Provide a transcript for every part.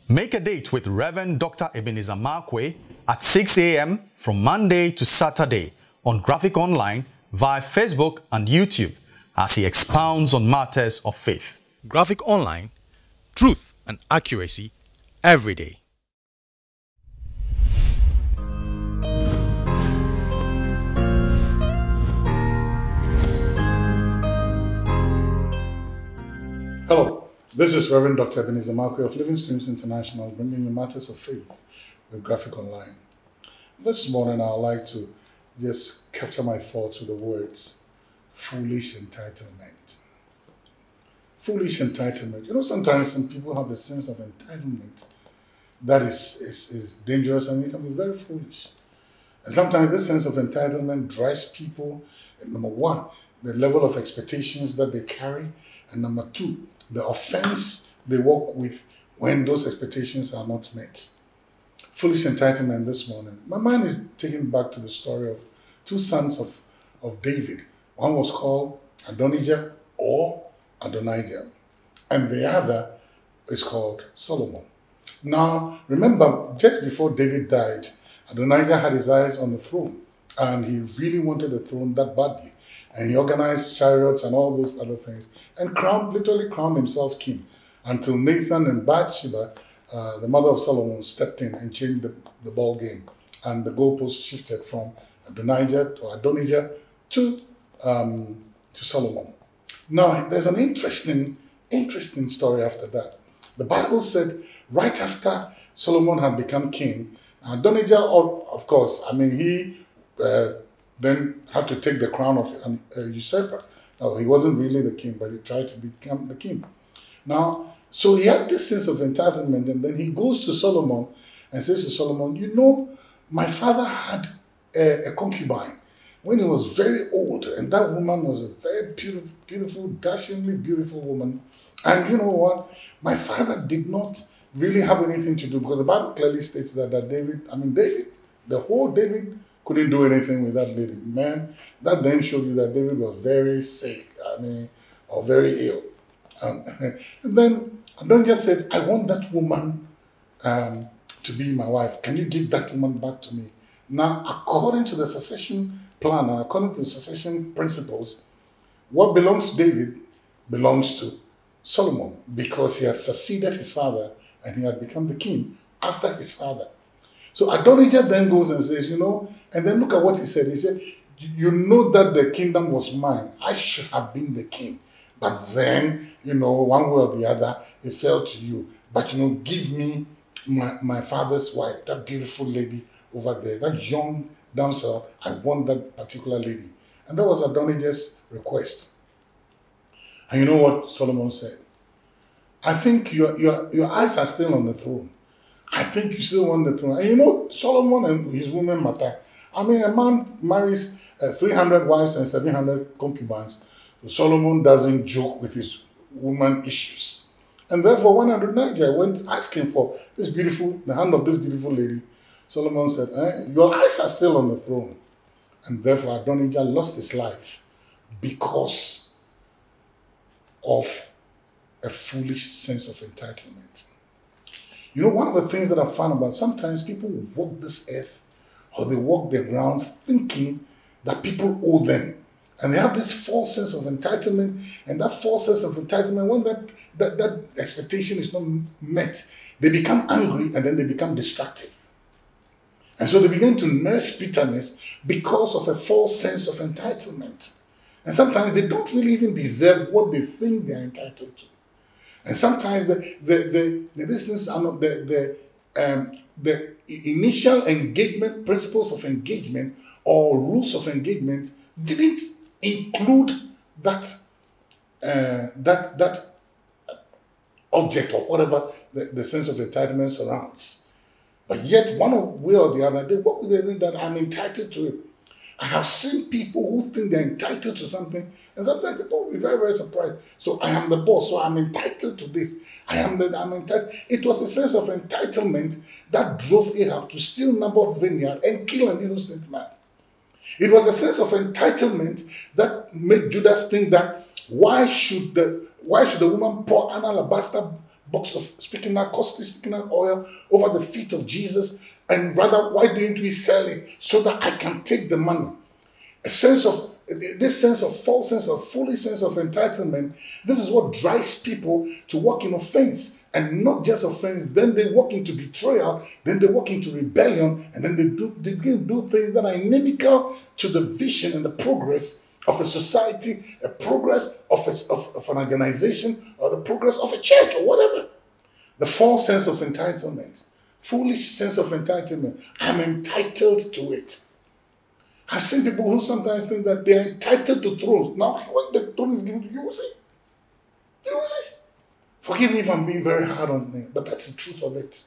Make a date with Reverend Dr. Ebenezer Markwei at 6 a.m. from Monday to Saturday on Graphic Online via Facebook and YouTube as he expounds on matters of faith. Graphic Online, truth and accuracy every day. Hello, this is Reverend Dr. Ebenezer Markwei of Living Streams International, bringing you matters of faith with Graphic Online. This morning, I'd like to just capture my thoughts with the words, foolish entitlement. Foolish entitlement. You know, sometimes some people have a sense of entitlement that is dangerous, and it can be very foolish. And sometimes this sense of entitlement drives people, number one, the level of expectations that they carry, and number two, the offense they walk with when those expectations are not met. Foolish entitlement this morning. My mind is taken back to the story of two sons of David. One was called Adonijah or Adonijah, and the other is called Solomon. Now, remember, just before David died, Adonijah had his eyes on the throne, and he really wanted the throne that badly. And he organized chariots and all those other things, and literally crowned himself king, until Nathan and Bathsheba, the mother of Solomon, stepped in and changed the ball game, and the goalpost shifted from Adonijah to Solomon. Now, there's an interesting story after that. The Bible said right after Solomon had become king, Adonijah, of course, he then had to take the crown of a usurper. Now, he wasn't really the king, but he tried to become the king. Now, so he had this sense of entitlement, and then he goes to Solomon and says to Solomon, you know, my father had a concubine when he was very old, and that woman was a very beautiful, dashingly beautiful woman. And you know what? My father did not really have anything to do, because the Bible clearly states that David, the whole David couldn't do anything with that lady. Man, that then showed you that David was very sick, or very ill. And then Adonijah said, I want that woman to be my wife. Can you give that woman back to me? Now, according to the succession plan and according to the succession principles, what belongs to David belongs to Solomon, because he had succeeded his father and he had become the king after his father. So Adonijah then goes and says, you know, and then look at what he said. He said, you know that the kingdom was mine. I should have been the king. But then, you know, one way or the other, it fell to you. But, you know, give me my father's wife, that beautiful lady over there, that young damsel. I want that particular lady. And that was Adonijah's request. And you know what Solomon said? I think your eyes are still on the throne. I think you still want the throne. And you know, Solomon and his women matter. A man marries 300 wives and 700 concubines. So Solomon doesn't joke with his woman issues. And therefore, when Adonijah went asking for the hand of this beautiful lady, Solomon said, your eyes are still on the throne. And therefore, Adonijah lost his life because of a foolish sense of entitlement. You know, one of the things that I found about, sometimes people walk this earth or they walk their grounds thinking that people owe them. And they have this false sense of entitlement, and that false sense of entitlement, when that expectation is not met, they become angry and then they become destructive. And so they begin to nurse bitterness because of a false sense of entitlement. And sometimes they don't really even deserve what they think they're entitled to. And sometimes the initial engagement, principles of engagement or rules of engagement didn't include that object or whatever the sense of entitlement surrounds. But yet, one way or the other, they work with the thing that I'm entitled to it. I have seen people who think they're entitled to something, and sometimes people will be very, very surprised. So I am the boss, so I'm entitled to this. I'm entitled. It was a sense of entitlement that drove Ahab to steal Naboth's vineyard and kill an innocent man. It was a sense of entitlement that made Judas think that why should the woman pour an alabaster speaking out, costly speaking out oil over the feet of Jesus, and rather, why don't we sell it so that I can take the money? This sense of false sense of foolish sense of entitlement, this is what drives people to walk in offense, and not just offense. Then they walk into betrayal, then they walk into rebellion, and then they begin to do things that are inimical to the vision and the progress of a society, a progress of an organization, or the progress of a church, or whatever. The false sense of entitlement, foolish sense of entitlement. I'm entitled to it. I've seen people who sometimes think that they are entitled to thrones. Now, when the throne is given to you, use it. Forgive me if I'm being very hard on me, but that's the truth of it.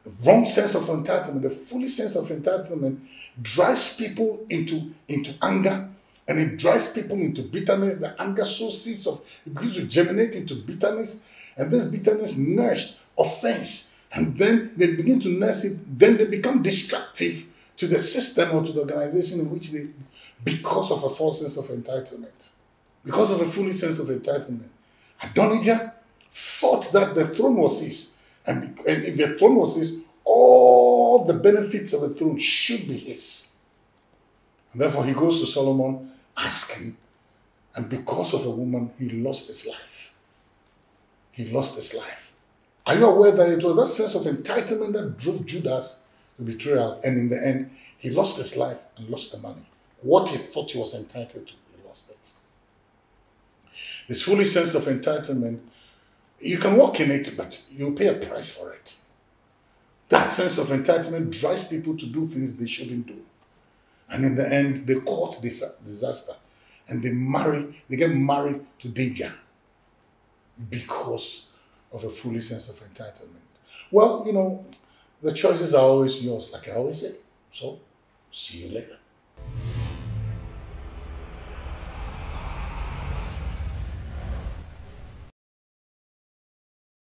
The wrong sense of entitlement, the foolish sense of entitlement drives people into anger, and it drives people into bitterness. The anger sows seeds it begins to germinate into bitterness, and this bitterness nourished offense, and then they begin to nurse it, then they become destructive to the system or to the organization in which because of a false sense of entitlement, because of a foolish sense of entitlement. Adonijah thought that the throne was his, and if the throne was his, all the benefits of the throne should be his. And therefore he goes to Solomon asking, and because of a woman, he lost his life. He lost his life. Are you aware that it was that sense of entitlement that drove Judas to betrayal, and in the end, he lost his life and lost the money. What he thought he was entitled to, he lost it. This foolish sense of entitlement, you can walk in it, but you pay a price for it. That sense of entitlement drives people to do things they shouldn't do. And in the end, they court disaster, and they get married to danger because of a foolish sense of entitlement. Well, the choices are always yours, like I always say. So, see you later.